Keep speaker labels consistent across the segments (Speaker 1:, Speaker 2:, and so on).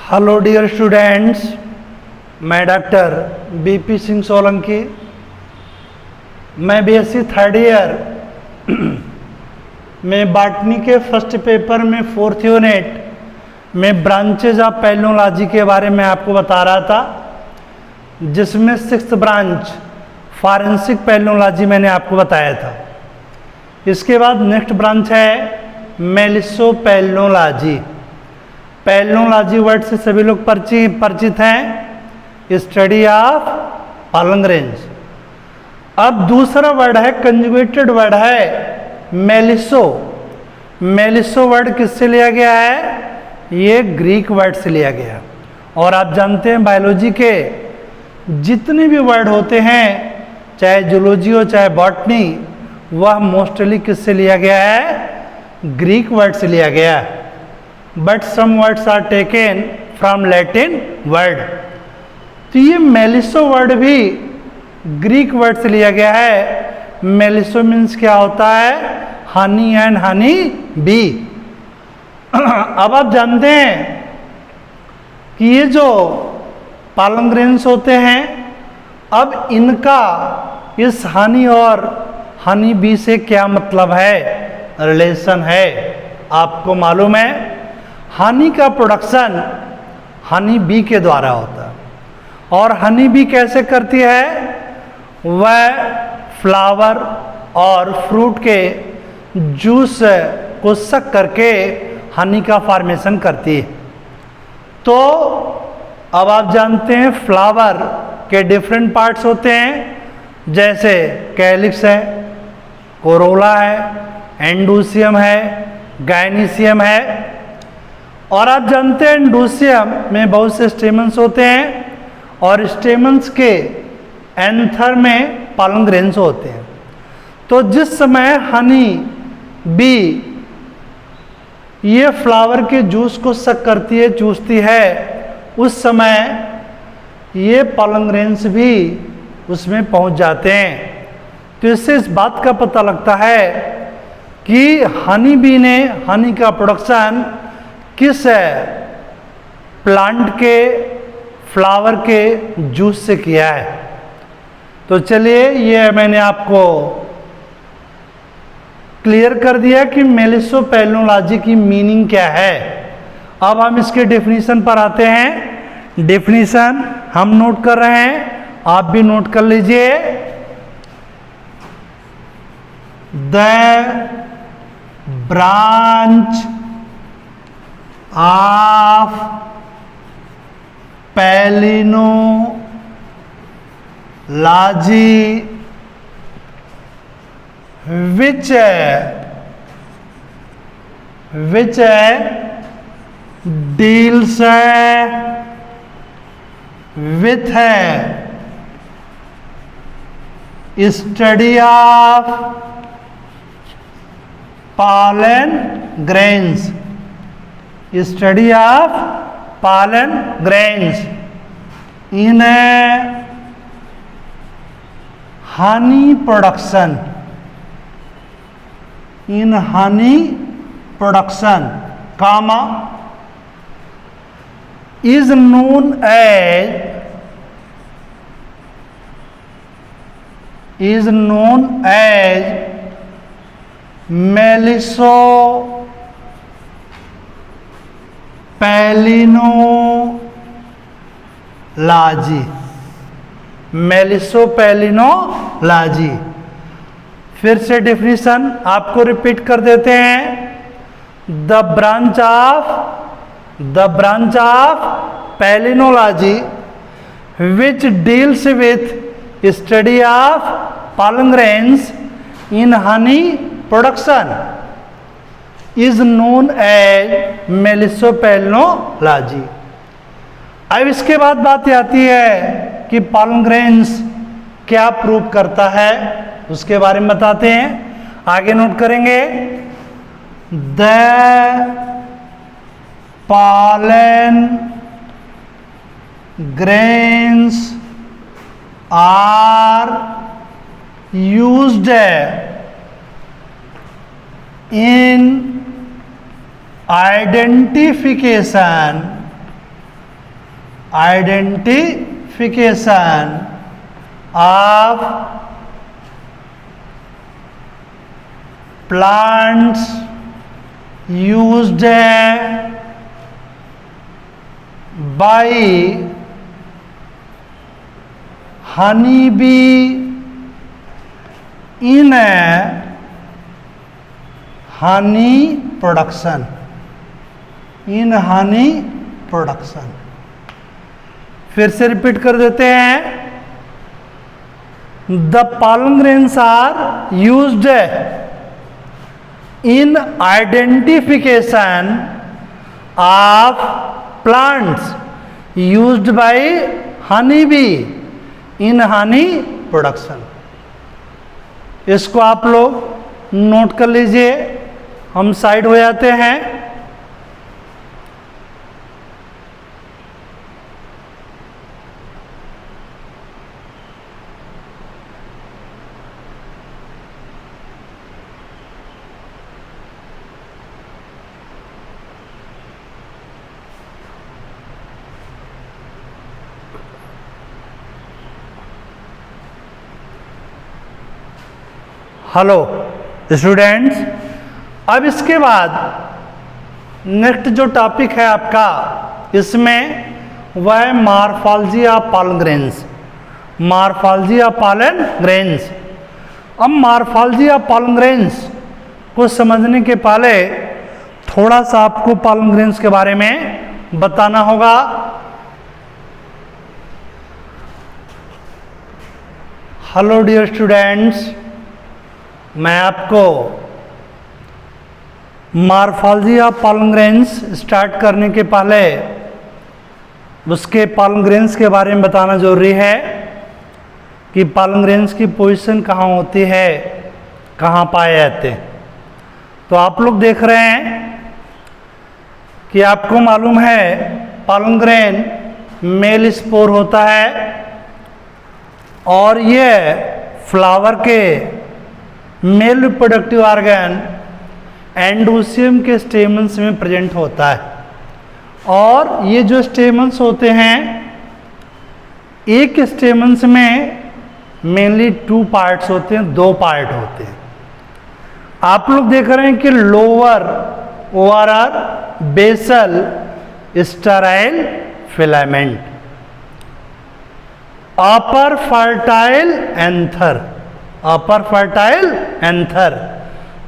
Speaker 1: Hello dear students, मैं doctor BP Singh Solanki. मैं BSc third year में बॉटनी के फर्स्ट पेपर में फोर्थ यूनिट में ब्रांचेज ऑफ पैलियोलॉजी के बारे में आपको बता रहा था, जिसमें सिक्स्थ ब्रांच फॉरेंसिक पैलियोलॉजी मैंने आपको बताया था। इसके बाद नेक्स्ट ब्रांच है मेलिसोपैलियोलॉजी। पैलियोलॉजी वर्ड से सभी लोग परिचित हैं, स्टडी ऑफ पॉलन ग्रेन्स। अब दूसरा वर्ड है, कंजुगेटेड वर्ड है मेलिसो। मेलिसो वर्ड किससे लिया गया है? ये ग्रीक वर्ड से लिया गया। और आप जानते हैं बायोलॉजी के जितने भी वर्ड होते हैं, चाहे जूलॉजी हो चाहे बॉटनी, वह मोस्टली किससे लिया गया है? ग्रीक वर्ड से लिया गया है। But some words are taken from Latin word. तो ये मेलिसो वर्ड भी ग्रीक वर्ड से लिया गया है। मेलिसो मीन्स क्या होता है? Honey and honey bee. अब आप जानते हैं कि ये जो पॉलन ग्रेन्स होते हैं, अब इनका इस हनी और हनी बी से क्या मतलब है, रिलेशन है? आपको मालूम है हनी का प्रोडक्शन हनी बी के द्वारा होता है। और हनी बी कैसे करती है? वह फ्लावर और फ्रूट के जूस को सक करके हनी का फॉर्मेशन करती है। तो अब आप जानते हैं फ्लावर के डिफरेंट पार्ट्स होते हैं, जैसे कैलिक्स है, कोरोला है, एंडोसियम है, गायनीसियम है। और आप जानते हैं एंडोसियम में बहुत से स्टेमन्स होते हैं और स्टेमन्स के एंथर में पॉलन ग्रेन्स होते हैं। तो जिस समय हनी बी ये फ्लावर के जूस को सक करती है, चूसती है, उस समय ये पॉलन ग्रेन्स भी उसमें पहुंच जाते हैं। तो इससे इस बात का पता लगता है कि हनी बी ने हनी का प्रोडक्शन किस प्लांट के फ्लावर के जूस से किया है। तो चलिए, ये मैंने आपको क्लियर कर दिया कि मेलिसोपैलियोलॉजी की मीनिंग क्या है। अब हम इसके डेफिनेशन पर आते हैं। डेफिनेशन हम नोट कर रहे हैं, आप भी नोट कर लीजिए। The branch of पैलियोलॉजी which deals with study of pollen grains, study of pollen grains in honey production, in honey production, comma, is known as melissopalynology. Melissopalynology फिर से डेफिनेशन आपको रिपीट कर देते हैं। The branch of palynology which deals with study of pollen grains in honey production is known as melissopalynology. अब इसके बाद बात आती है कि पॉलन ग्रेन्स क्या प्रूव करता है, उसके बारे में बताते हैं। आगे नोट करेंगे, the pollen grains are used in identification identification of plants used by honey bee in honey production, in honey production. फिर से रिपीट कर देते हैं। The pollen grains are used in identification of plants used by honey bee in honey production. इसको आप लोग note कर लीजिए। हम साइड हो जाते हैं। हेलो स्टूडेंट्स, अब इसके बाद नेक्स्ट जो टॉपिक है आपका, इसमें वह है morphology of pollen grains. Morphology of pollen grains. अब मॉर्फोलॉजी ऑफ पॉलन ग्रेन्स को समझने के पहले थोड़ा सा आपको पॉलन ग्रेन्स के बारे में बताना होगा। हेलो डियर स्टूडेंट्स, मैं आपको morphology of pollen grains start करने के पहले उसके पॉलन ग्रेन्स के बारे में बताना जरूरी है कि पॉलन ग्रेन्स की पोजीशन कहाँ होती है, कहाँ पाए जाते हैं। तो आप लोग देख रहे हैं कि आपको मालूम है पॉलन ग्रेन मेल स्पोर होता है और ये फ्लावर के मेल रिप्रोडक्टिव ऑर्गन एंडोसियम के स्टेमन्स में प्रेजेंट होता है। और ये जो स्टेमन्स होते हैं, एक स्टेमन्स में मेनली 2 पार्ट्स होते हैं, 2 पार्ट होते हैं। आप लोग देख रहे हैं कि लोअर ओवरआर बेसल स्टेराइल फिलामेंट, अपर फर्टाइल एंथर, अपर फर्टाइल एंथर।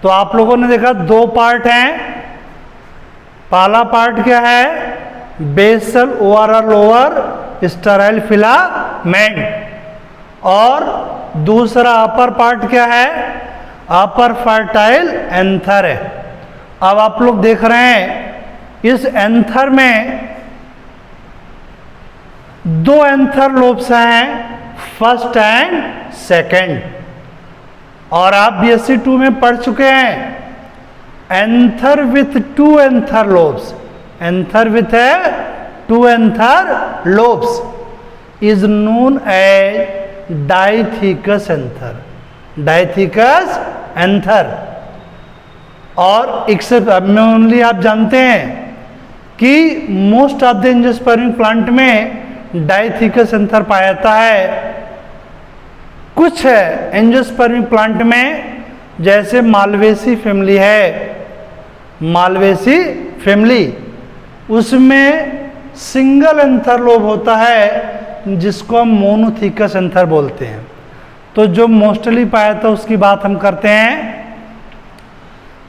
Speaker 1: तो आप लोगों ने देखा 2 पार्ट हैं। पहला पार्ट क्या है? Basal overall lower sterile filament. और दूसरा अपर पार्ट क्या है? अपर फर्टाइल एंथर है। अब आप लोग देख रहे हैं इस एंथर में 2 एंथर लोब्स हैं, फर्स्ट एंड सेकंड। और आप BSc 2 में पढ़ चुके हैं anther with 2 anther lobes, anther with 2 anther lobes is known as dithecous anther, dithecous anther. और एक्सेप्ट ओनली आप जानते हैं कि most of the angiospermic plant में डाइथिकस एंथर पाया जाता है। कुछ एंजियोस्पर्मिक प्लांट में जैसे मालवेसी फैमिली है, मालवेसी फैमिली, उसमें सिंगल एंथर लोब होता है जिसको हम मोनोथिकस एंथर बोलते हैं। तो जो मोस्टली पाया था उसकी बात हम करते हैं।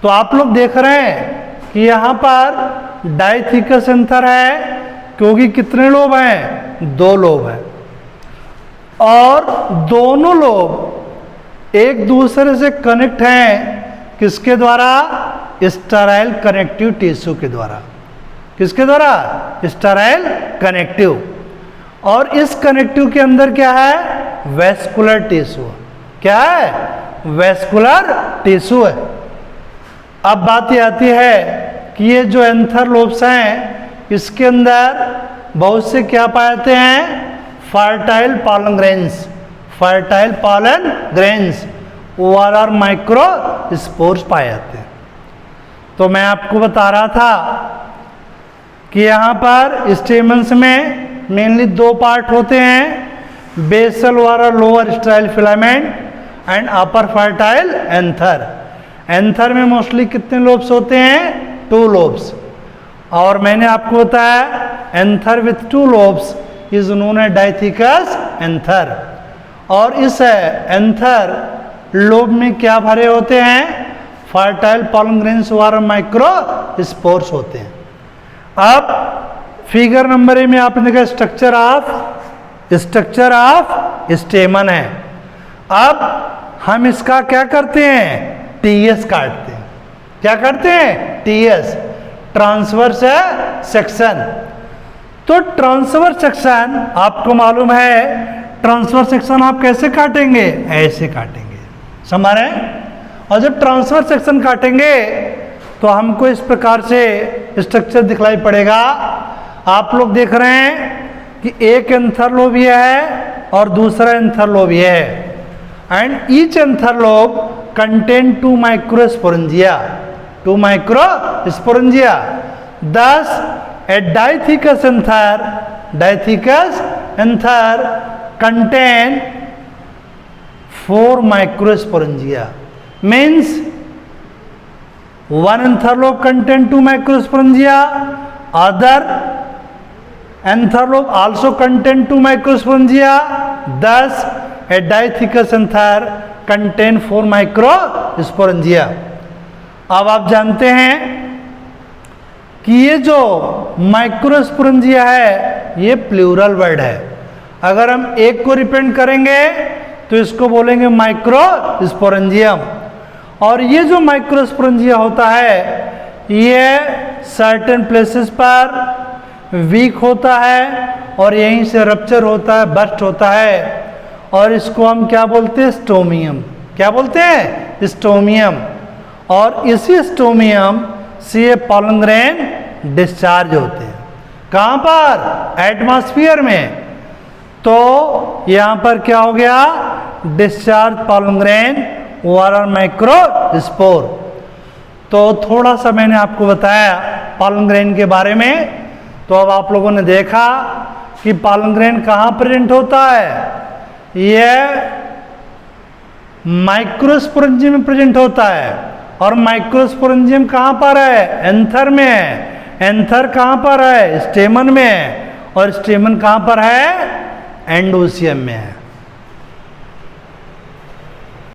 Speaker 1: तो आप लोग देख रहे हैं कि यहाँ पर डाइथिकस एंथर है क्योंकि कितने लोब हैं? 2 लोब हैं। और दोनों लोब एक दूसरे से कनेक्ट हैं किसके द्वारा? स्टेराइल कनेक्टिव टिश्यू के द्वारा। किसके द्वारा? Sterile connective. और इस कनेक्टिव के अंदर क्या है? Vascular tissue. क्या है? वेस्कुलर टिश्यू है। अब बात ये आती है कि ये जो एंथर लोब्स हैं इसके अंदर बहुत से क्या पाए जाते हैं? Fertile pollen grains, fertile pollen grains overall micro spores पाए जाते हैं। तो मैं आपको बता रहा था कि यहाँ पर स्टेमन्स में मेनली दो पार्ट होते हैं, बेसल वाला lower style filament and upper fertile anther. Anther में मोस्टली कितने लोब्स होते हैं? 2 लोब्स। और मैंने आपको बताया anther with 2 lobes is known as dithecous anther. और इस एंथर लोब में क्या भरे होते हैं? फर्टाइल पॉलन ग्रेन्स वाला माइक्रो स्पोर्स होते हैं। अब फिगर नंबर ए में आपने देखा स्ट्रक्चर ऑफ स्टेमन है। अब हम इसका क्या करते हैं? टीएस काटते हैं। क्या करते हैं? TS, transverse section. तो ट्रांसवर्स सेक्शन आपको मालूम है, ट्रांसवर्स सेक्शन आप कैसे काटेंगे? ऐसे काटेंगे, समझ रहे हैं? और जब ट्रांसवर्स सेक्शन काटेंगे तो हमको इस प्रकार से स्ट्रक्चर दिखलाई पड़ेगा। आप लोग देख रहे हैं कि एक एंथर लोब ये है और दूसरा एंथर लोब ये है, and each anther lobe contain 2 microsporangia, 2 microsporangia. Thus, a diathecous anther contain 4 microsporangia. Means one anther lobe contain 2 microsporangia, other anther lobe also contain 2 microsporangia. Thus, a diathecous anther contain 4 microsporangia. अब आप जानते हैं कि ये जो microsporangia है ये plural word है। अगर हम एक को रिप्रेजेंट करेंगे तो इसको बोलेंगे माइक्रोस्पोरेंजियम। और ये जो माइक्रोस्पोरेंजिया होता है ये सर्टेन प्लेसेस पर वीक होता है और यहीं से रप्चर होता है, बस्ट होता है, और इसको हम क्या बोलते हैं? स्टोमियम। क्या बोलते हैं? स्टोमियम। और इसी स्टोमियम से ये पॉलन ग्रेन डिस्चार्ज होते हैं। कहाँ पर? एटमॉस्फेयर में। तो यहाँ पर क्या हो गया? डिस्चार्ज पॉलन ग्रेन वाला माइक्रोस्पोर। तो थोड़ा सा मैंने आपको बताया पॉलन ग्रेन के बारे में। तो अब आप लोगों ने देखा कि पॉलन ग्रेन कहाँ प्रेजेंट होता है? यह माइक्रोस्पोरेंजियम में प्रेजेंट होता है। और माइक्रोस्पोरेंजियम कहाँ पर है? एंथर में है। एंथर कहाँ पर है? स्टेमन में है। और स्टेमन कहाँ पर है? एंडोसियम में है।